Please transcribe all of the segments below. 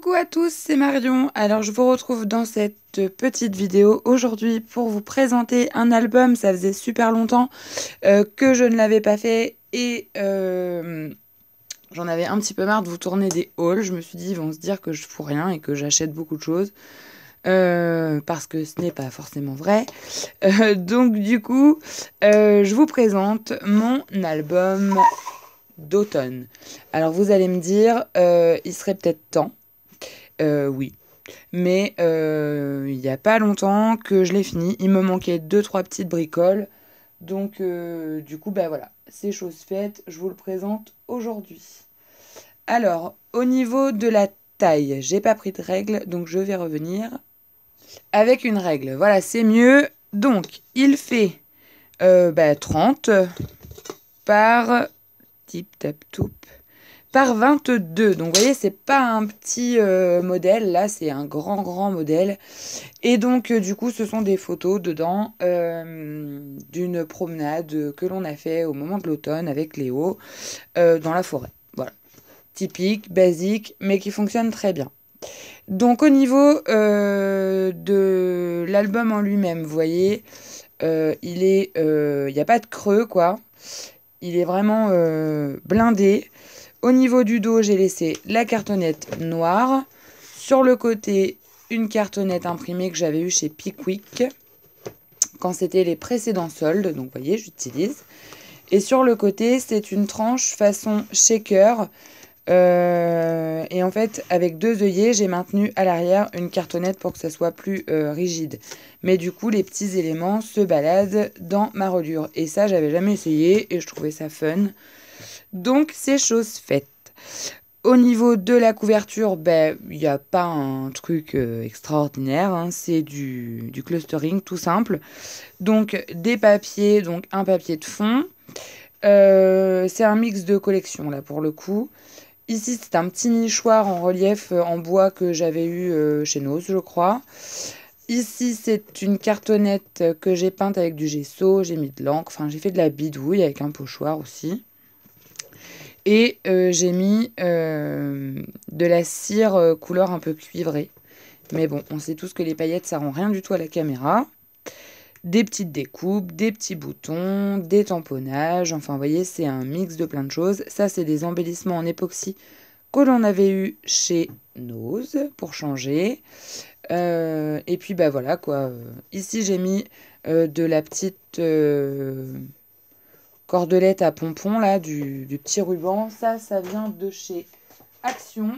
Coucou à tous, c'est Marion. Alors je vous retrouve dans cette petite vidéo aujourd'hui pour vous présenter un album. Ça faisait super longtemps que je ne l'avais pas fait et j'en avais un petit peu marre de vous tourner des hauls. Je me suis dit ils vont se dire que je fous rien et que j'achète beaucoup de choses. Parce que ce n'est pas forcément vrai. Donc du coup, je vous présente mon album d'automne. Alors vous allez me dire, il serait peut-être temps. Oui. Mais il n'y a pas longtemps que je l'ai fini. Il me manquait 2-3 petites bricoles. Donc du coup, bah voilà, c'est chose faite. Je vous le présente aujourd'hui. Alors, au niveau de la taille, j'ai pas pris de règle, donc je vais revenir avec une règle. Voilà, c'est mieux. Donc, il fait 30 par tip tap toup par 22. Donc, vous voyez, c'est pas un petit modèle. Là, c'est un grand modèle. Et donc, du coup, ce sont des photos dedans d'une promenade que l'on a fait au moment de l'automne avec Léo dans la forêt. Voilà. Typique, basique, mais qui fonctionne très bien. Donc, au niveau de l'album en lui-même, vous voyez, il n'y a pas de creux, quoi. Il est vraiment blindé. Au niveau du dos, j'ai laissé la cartonnette noire. Sur le côté, une cartonnette imprimée que j'avais eue chez Pickwick quand c'était les précédents soldes. Donc, vous voyez, j'utilise. Et sur le côté, c'est une tranche façon shaker. Et en fait, avec 2 œillets, j'ai maintenu à l'arrière une cartonnette pour que ça soit plus rigide. Mais du coup, les petits éléments se baladent dans ma reliure. Et ça, j'avais jamais essayé et je trouvais ça fun. Donc, c'est chose faite. Au niveau de la couverture, il n'y a pas un truc extraordinaire. Hein. C'est du clustering tout simple. Donc, des papiers, donc un papier de fond. C'est un mix de collection là pour le coup. Ici, c'est un petit nichoir en relief en bois que j'avais eu chez Nose, je crois. Ici, c'est une cartonnette que j'ai peinte avec du gesso. J'ai mis de l'encre. Enfin, j'ai fait de la bidouille avec un pochoir aussi. Et j'ai mis de la cire couleur un peu cuivrée. Mais bon, on sait tous que les paillettes, ça rend rien du tout à la caméra. Des petites découpes, des petits boutons, des tamponnages. Enfin, vous voyez, c'est un mix de plein de choses. Ça, c'est des embellissements en époxy que l'on avait eu chez Nose pour changer. Et puis, bah voilà quoi. Ici, j'ai mis de la petite cordelette à pompons, là, du petit ruban. Ça vient de chez Action.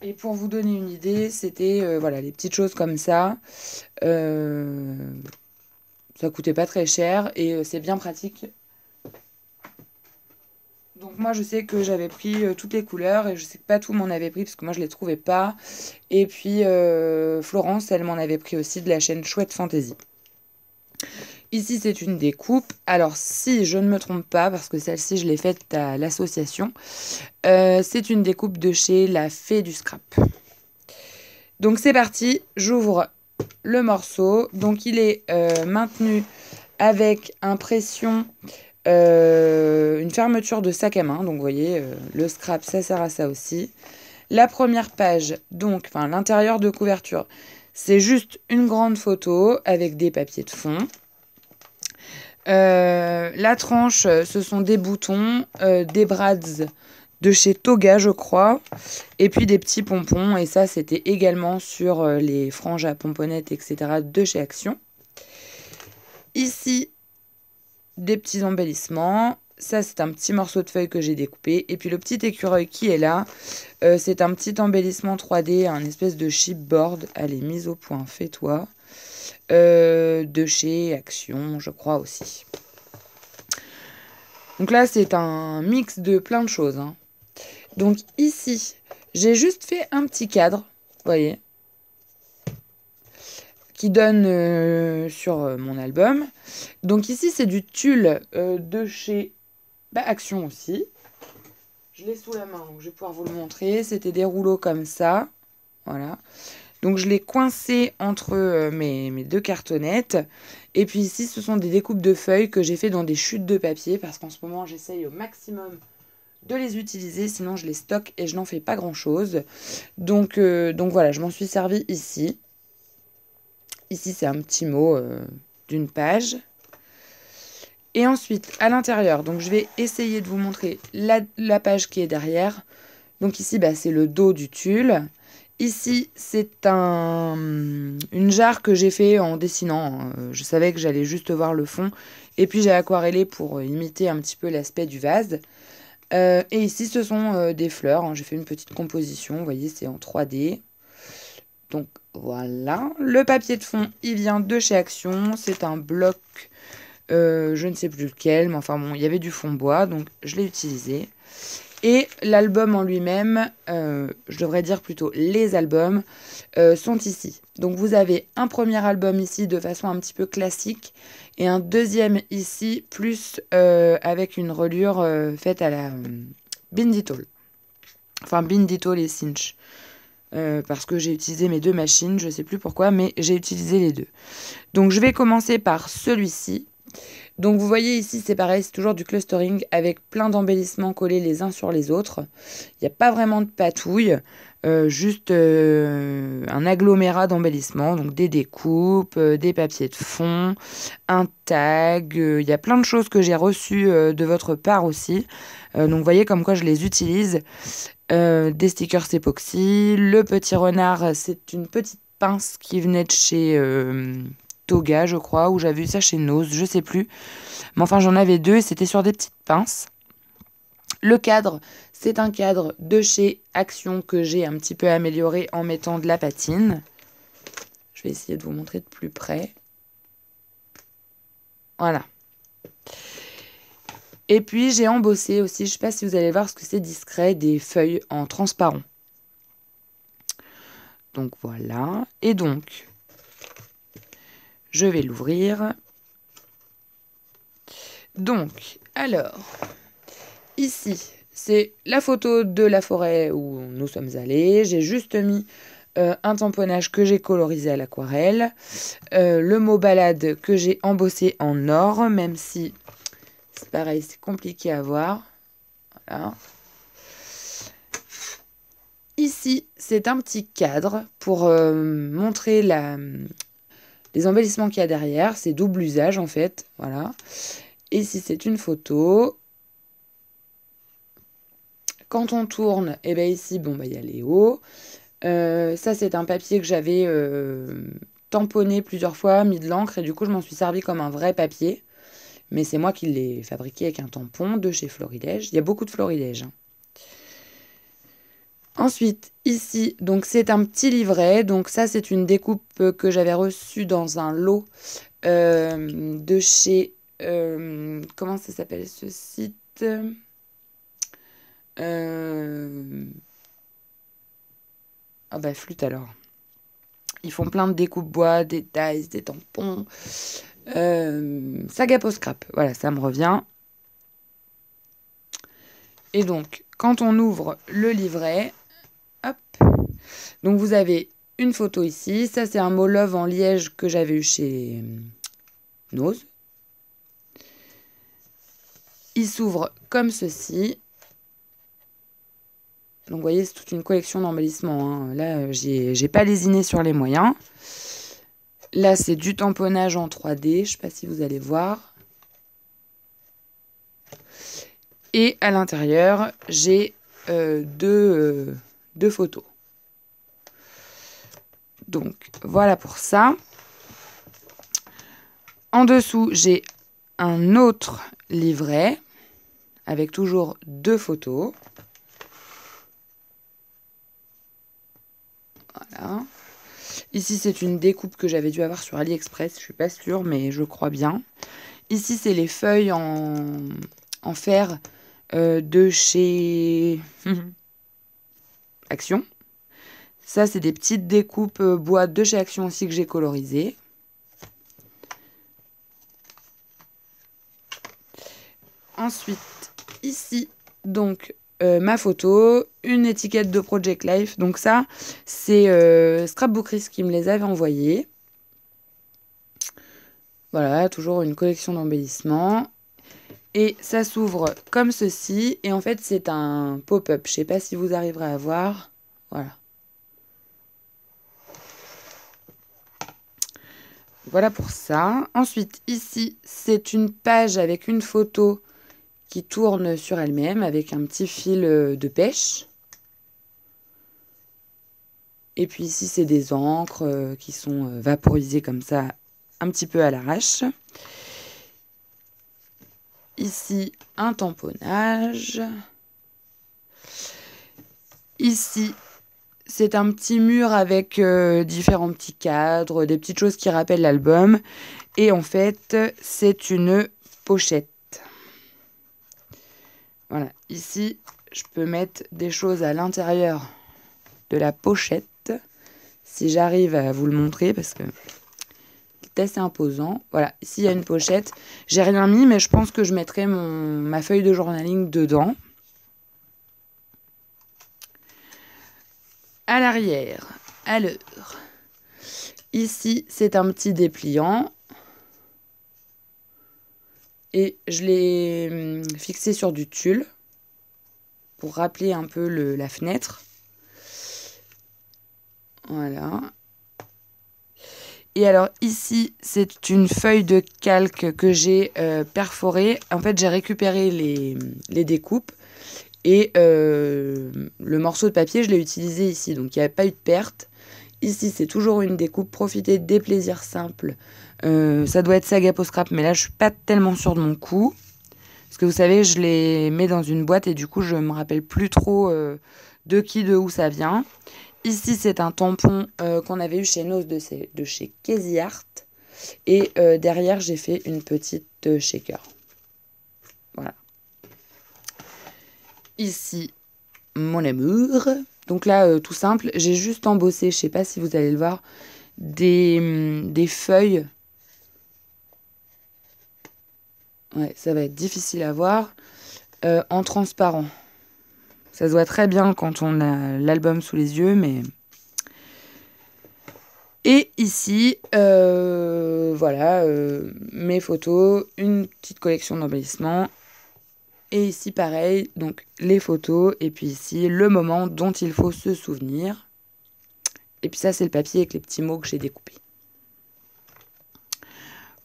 Et pour vous donner une idée, c'était voilà, les petites choses comme ça. Ça coûtait pas très cher et c'est bien pratique. Donc moi je sais que j'avais pris toutes les couleurs et je sais que pas tout m'en avait pris parce que moi je les trouvais pas. Et puis Florence, elle m'en avait pris aussi de la chaîne Chouette Fantasy. Ici c'est une découpe. Alors si je ne me trompe pas, parce que celle-ci je l'ai faite à l'association, c'est une découpe de chez La Fée du Scrap. Donc c'est parti, j'ouvre le morceau. Donc il est maintenu avec impression, une fermeture de sac à main. Donc vous voyez, le scrap, ça sert à ça aussi. La première page, donc, enfin l'intérieur de couverture, c'est juste une grande photo avec des papiers de fond. La tranche, ce sont des boutons, des brads de chez Toga, je crois, et puis des petits pompons. Et ça, c'était également sur les franges à pomponnettes, etc. de chez Action. Ici, des petits embellissements. Ça, c'est un petit morceau de feuille que j'ai découpé. Et puis le petit écureuil qui est là, c'est un petit embellissement 3D, un espèce de chipboard. Allez, mise au point, fais-toi. De chez Action, je crois aussi. Donc là, c'est un mix de plein de choses. Hein. Donc ici, j'ai juste fait un petit cadre, vous voyez, qui donne sur mon album. Donc ici, c'est du tulle de chez Action aussi. Je l'ai sous la main, donc je vais pouvoir vous le montrer. C'était des rouleaux comme ça. Voilà. Donc je l'ai coincé entre mes 2 cartonnettes. Et puis ici, ce sont des découpes de feuilles que j'ai fait dans des chutes de papier. Parce qu'en ce moment, j'essaye au maximum de les utiliser, sinon je les stocke et je n'en fais pas grand-chose. Donc voilà, je m'en suis servi ici. Ici, c'est un petit mot d'une page. Et ensuite, à l'intérieur, donc je vais essayer de vous montrer la page qui est derrière. Donc ici, bah, c'est le dos du tulle. Ici, c'est une jarre que j'ai fait en dessinant. Je savais que j'allais juste voir le fond. Et puis, j'ai aquarellé pour imiter un petit peu l'aspect du vase. Et ici, ce sont des fleurs. Hein. J'ai fait une petite composition. Vous voyez, c'est en 3D. Donc, voilà. Le papier de fond, il vient de chez Action. C'est un bloc, je ne sais plus lequel. Mais enfin, bon, il y avait du fond bois. Donc, je l'ai utilisé. Et l'album en lui-même, je devrais dire plutôt les albums, sont ici. Donc vous avez un premier album ici de façon un petit peu classique et un deuxième ici plus avec une reliure faite à la Binditol. Enfin Binditol et Cinch. Parce que j'ai utilisé mes deux machines, je ne sais plus pourquoi, mais j'ai utilisé les deux. Donc je vais commencer par celui-ci. Donc vous voyez ici, c'est pareil, c'est toujours du clustering avec plein d'embellissements collés les uns sur les autres. Il n'y a pas vraiment de patouille, juste un agglomérat d'embellissements, donc des découpes, des papiers de fond, un tag. Il y a plein de choses que j'ai reçues de votre part aussi. Donc vous voyez comme quoi je les utilise. Des stickers époxy. Le petit renard, c'est une petite pince qui venait de chez... Toga, je crois, ou j'avais eu ça chez Nose, je sais plus. Mais enfin, j'en avais deux et c'était sur des petites pinces. Le cadre, c'est un cadre de chez Action que j'ai un petit peu amélioré en mettant de la patine. Je vais essayer de vous montrer de plus près. Voilà. Et puis, j'ai embossé aussi, je ne sais pas si vous allez voir ce que c'est discret, des feuilles en transparent. Donc, voilà. Et donc... je vais l'ouvrir. Donc, alors, ici, c'est la photo de la forêt où nous sommes allés. J'ai juste mis un tamponnage que j'ai colorisé à l'aquarelle. Le mot balade que j'ai embossé en or, même si c'est pareil, c'est compliqué à voir. Voilà. Ici, c'est un petit cadre pour montrer les embellissements qu'il y a derrière. C'est double usage en fait. Voilà. Ici, c'est une photo. Quand on tourne, et bien ici, bon, bah, y a les hauts. Ça, c'est un papier que j'avais tamponné plusieurs fois, mis de l'encre, et du coup, je m'en suis servi comme un vrai papier. Mais c'est moi qui l'ai fabriqué avec un tampon de chez Florilège. Il y a beaucoup de Florilège. Hein. Ensuite, ici, donc c'est un petit livret. Donc ça, c'est une découpe que j'avais reçue dans un lot de chez... comment ça s'appelle ce site Ah bah flûte alors. Ils font plein de découpes bois, des tailles, des tampons. Saga Post Scrap, voilà, ça me revient. Et donc, quand on ouvre le livret, hop, donc vous avez une photo ici. Ça, c'est un mot love en liège que j'avais eu chez Nose. Il s'ouvre comme ceci. Donc, vous voyez, c'est toute une collection d'embellissements. Hein. Là, j'ai pas lésiné sur les moyens. Là, c'est du tamponnage en 3D. Je ne sais pas si vous allez voir. Et à l'intérieur, j'ai deux photos. Donc, voilà pour ça. En dessous, j'ai un autre livret avec toujours deux photos. Voilà. Ici, c'est une découpe que j'avais dû avoir sur AliExpress. Je ne suis pas sûre, mais je crois bien. Ici, c'est les feuilles en fer de chez Action. Ça, c'est des petites découpes bois de chez Action aussi que j'ai colorisées. Ensuite, ici, donc, ma photo, une étiquette de Project Life. Donc ça, c'est Scrapbookeries qui me les avait envoyées. Voilà, toujours une collection d'embellissements. Et ça s'ouvre comme ceci. Et en fait, c'est un pop-up. Je ne sais pas si vous arriverez à voir. Voilà. Voilà pour ça. Ensuite, ici, c'est une page avec une photo qui tourne sur elle-même avec un petit fil de pêche. Et puis ici, c'est des encres qui sont vaporisées comme ça, un petit peu à l'arrache. Ici, un tamponnage. Ici, c'est un petit mur avec différents petits cadres, des petites choses qui rappellent l'album. Et en fait, c'est une pochette. Voilà, ici, je peux mettre des choses à l'intérieur de la pochette. Si j'arrive à vous le montrer, parce que c'est assez imposant. Voilà, ici, il y a une pochette. J'ai rien mis, mais je pense que je mettrai ma feuille de journaling dedans. À l'arrière, alors, ici, c'est un petit dépliant. Et je l'ai fixé sur du tulle pour rappeler un peu la fenêtre. Voilà. Et alors ici, c'est une feuille de calque que j'ai perforée. En fait, j'ai récupéré les découpes. Et le morceau de papier, je l'ai utilisé ici. Donc, il n'y a pas eu de perte. Ici, c'est toujours une découpe. Profitez des plaisirs simples. Ça doit être Saga Post Scrap, mais là, je suis pas tellement sûre de mon coup. Parce que vous savez, je les mets dans une boîte et du coup, je me rappelle plus trop de où ça vient. Ici, c'est un tampon qu'on avait eu chez Nose de chez Casey Art. Et derrière, j'ai fait une petite shaker. Voilà. Ici, mon amour. Donc là, tout simple, j'ai juste embossé, je sais pas si vous allez le voir, des feuilles. Ouais, ça va être difficile à voir. En transparent. Ça se voit très bien quand on a l'album sous les yeux, mais... Et ici, voilà, mes photos, une petite collection d'embellissements. Et ici, pareil, donc les photos. Et puis ici, le moment dont il faut se souvenir. Et puis ça, c'est le papier avec les petits mots que j'ai découpés.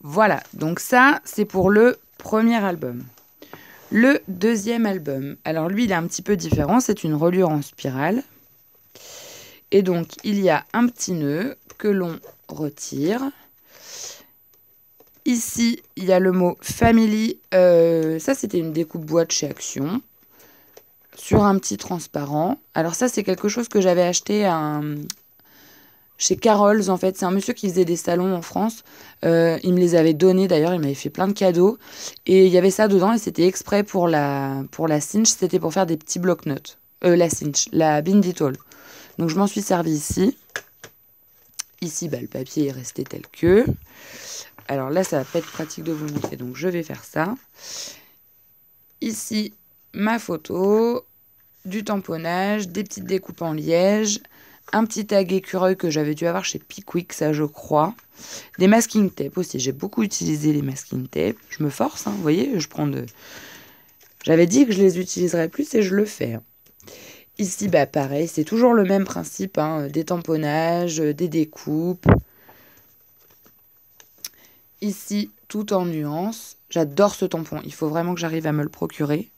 Voilà, donc ça, c'est pour le premier album. Le deuxième album, alors lui, il est un petit peu différent. C'est une reliure en spirale. Et donc, il y a un petit nœud que l'on retire. Ici, il y a le mot Family. Ça, c'était une découpe boîte chez Action. Sur un petit transparent. Alors ça, c'est quelque chose que j'avais acheté chez Carol's, en fait. C'est un monsieur qui faisait des salons en France. Il me les avait donnés, d'ailleurs. Il m'avait fait plein de cadeaux. Et il y avait ça dedans. Et c'était exprès pour la cinch. C'était pour faire des petits bloc-notes. La cinch, la Binditol. Donc, je m'en suis servi ici. Ici, bah, le papier est resté tel que. Alors là, ça va pas être pratique de vous montrer, donc je vais faire ça. Ici, ma photo, du tamponnage, des petites découpes en liège, un petit tag écureuil que j'avais dû avoir chez Pickwick, ça je crois. Des masking tape aussi, j'ai beaucoup utilisé les masking tape. Je me force, hein, vous voyez, je prends de... J'avais dit que je les utiliserais plus et je le fais. Hein. Ici, bah pareil, c'est toujours le même principe, hein, des tamponnages, des découpes. Ici, tout en nuances. J'adore ce tampon. Il faut vraiment que j'arrive à me le procurer.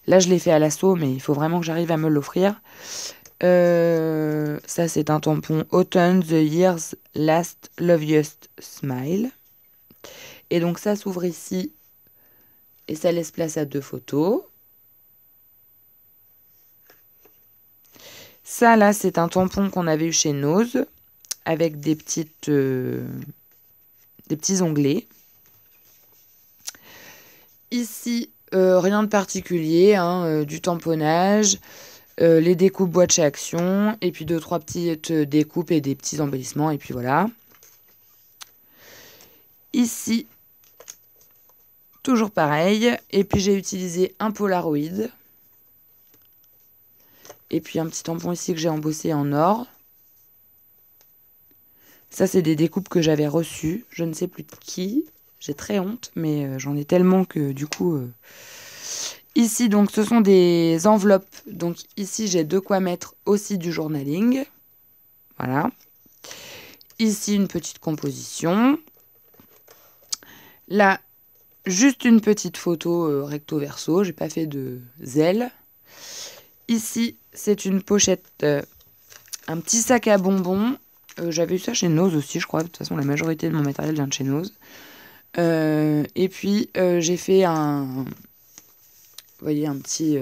Là, je l'ai fait à l'assaut, mais il faut vraiment que j'arrive à me l'offrir. Ça, c'est un tampon Autumn, The Year's Last Loveliest Smile. Et donc, ça s'ouvre ici. Et ça laisse place à 2 photos. Ça, là, c'est un tampon qu'on avait eu chez Nose. Avec des petits onglets. Ici, rien de particulier, hein, du tamponnage, les découpes boîte chez Action, et puis 2-3 petites découpes et des petits embellissements, et puis voilà. Ici, toujours pareil, et puis j'ai utilisé un Polaroid. Et puis un petit tampon ici que j'ai embossé en or. Ça, c'est des découpes que j'avais reçues, je ne sais plus de qui. J'ai très honte, mais j'en ai tellement que du coup... Ici, donc, ce sont des enveloppes. Donc, ici, j'ai de quoi mettre aussi du journaling. Voilà. Ici, une petite composition. Là, juste une petite photo recto verso. J'ai pas fait de zèle. Ici, c'est une pochette, un petit sac à bonbons. J'avais eu ça chez Nose aussi, je crois. De toute façon, la majorité de mon matériel vient de chez Nose. Et puis, j'ai fait un... Vous voyez, un petit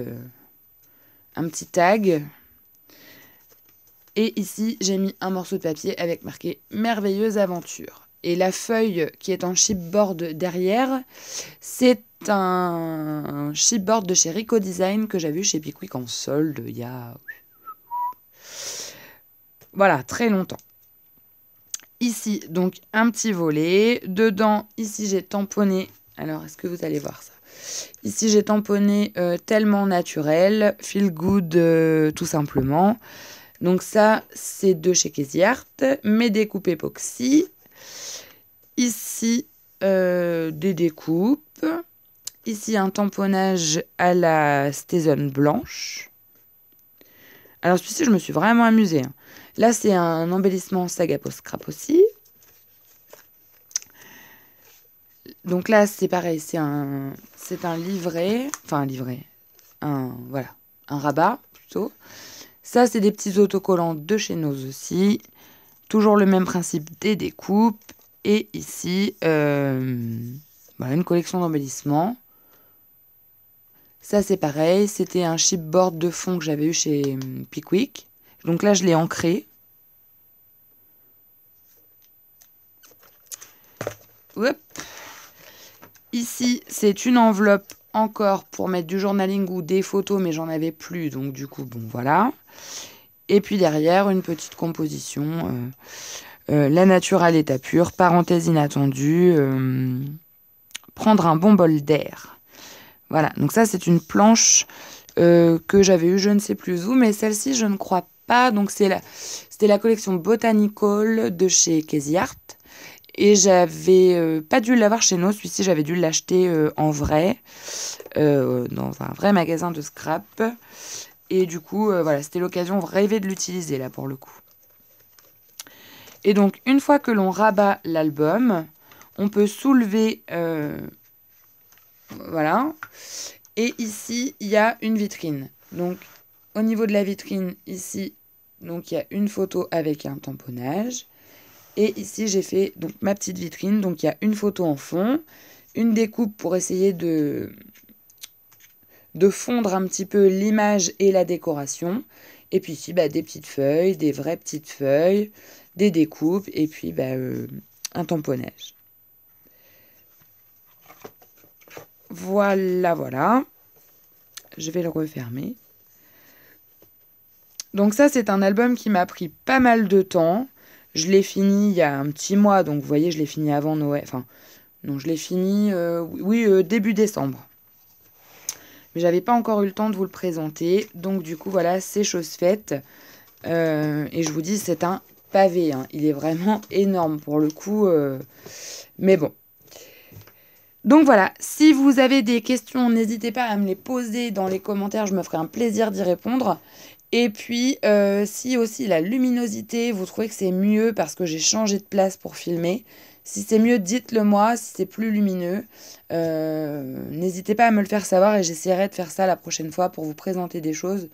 tag. Et ici, j'ai mis un morceau de papier avec marqué « Merveilleuse aventure ». Et la feuille qui est en chipboard derrière, c'est un chipboard de chez Rico Design que j'ai vu chez Pickwick en solde il y a... Voilà, très longtemps. Ici, donc, un petit volet. Dedans, ici, j'ai tamponné... Alors, est-ce que vous allez voir ça? Ici, j'ai tamponné Tellement naturel, Feel Good, tout simplement. Donc ça, c'est de chez Casey Art. Mes découpes époxy. Ici, des découpes. Ici, un tamponnage à la Stézone blanche. Alors celui-ci, je me suis vraiment amusée. Là, c'est un embellissement Saga Post Scrap aussi. Donc là, c'est pareil, c'est un livret. Enfin, un livret. Voilà, un rabat, plutôt. Ça, c'est des petits autocollants de chez Nose aussi. Toujours le même principe des découpes. Et ici, voilà, une collection d'embellissements. Ça, c'est pareil. C'était un chipboard de fond que j'avais eu chez Pickwick. Donc là, je l'ai ancré. Hop. Ici, c'est une enveloppe encore pour mettre du journaling ou des photos, mais j'en avais plus. Donc du coup, bon, voilà. Et puis derrière, une petite composition. La nature à l'état pur, parenthèse inattendue, prendre un bon bol d'air. Voilà, donc ça c'est une planche que j'avais eue je ne sais plus où, mais celle-ci je ne crois pas. Donc c'était la collection Botanical de chez Casey Art. Et j'avais pas dû l'avoir chez nous, celui-ci j'avais dû l'acheter en vrai, dans un vrai magasin de scrap. Et du coup, voilà, c'était l'occasion rêvée de l'utiliser là pour le coup. Et donc, une fois que l'on rabat l'album, on peut soulever... voilà. Et ici, il y a une vitrine. Donc, au niveau de la vitrine, ici, donc il y a une photo avec un tamponnage. Et ici, j'ai fait donc ma petite vitrine. Donc, il y a une photo en fond, une découpe pour essayer de fondre un petit peu l'image et la décoration. Et puis ici, des petites feuilles, des vraies petites feuilles, des découpes et puis un tamponnage. Voilà, voilà. Je vais le refermer. Donc ça, c'est un album qui m'a pris pas mal de temps. Je l'ai fini il y a un petit mois, donc vous voyez, je l'ai fini avant Noël. Enfin, non, je l'ai fini, début décembre. Mais j'avais pas encore eu le temps de vous le présenter. Donc du coup, voilà, c'est chose faite. Et je vous dis, c'est un pavé. Hein. Il est vraiment énorme pour le coup. Mais bon. Donc voilà, si vous avez des questions, n'hésitez pas à me les poser dans les commentaires. Je me ferai un plaisir d'y répondre. Et puis, si aussi la luminosité, vous trouvez que c'est mieux parce que j'ai changé de place pour filmer. Si c'est mieux, dites-le moi, si c'est plus lumineux. N'hésitez pas à me le faire savoir et j'essaierai de faire ça la prochaine fois pour vous présenter des choses.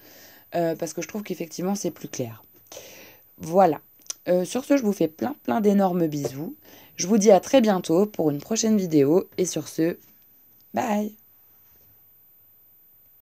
Parce que je trouve qu'effectivement, c'est plus clair. Voilà. Sur ce, je vous fais plein d'énormes bisous. Je vous dis à très bientôt pour une prochaine vidéo. Et sur ce, bye!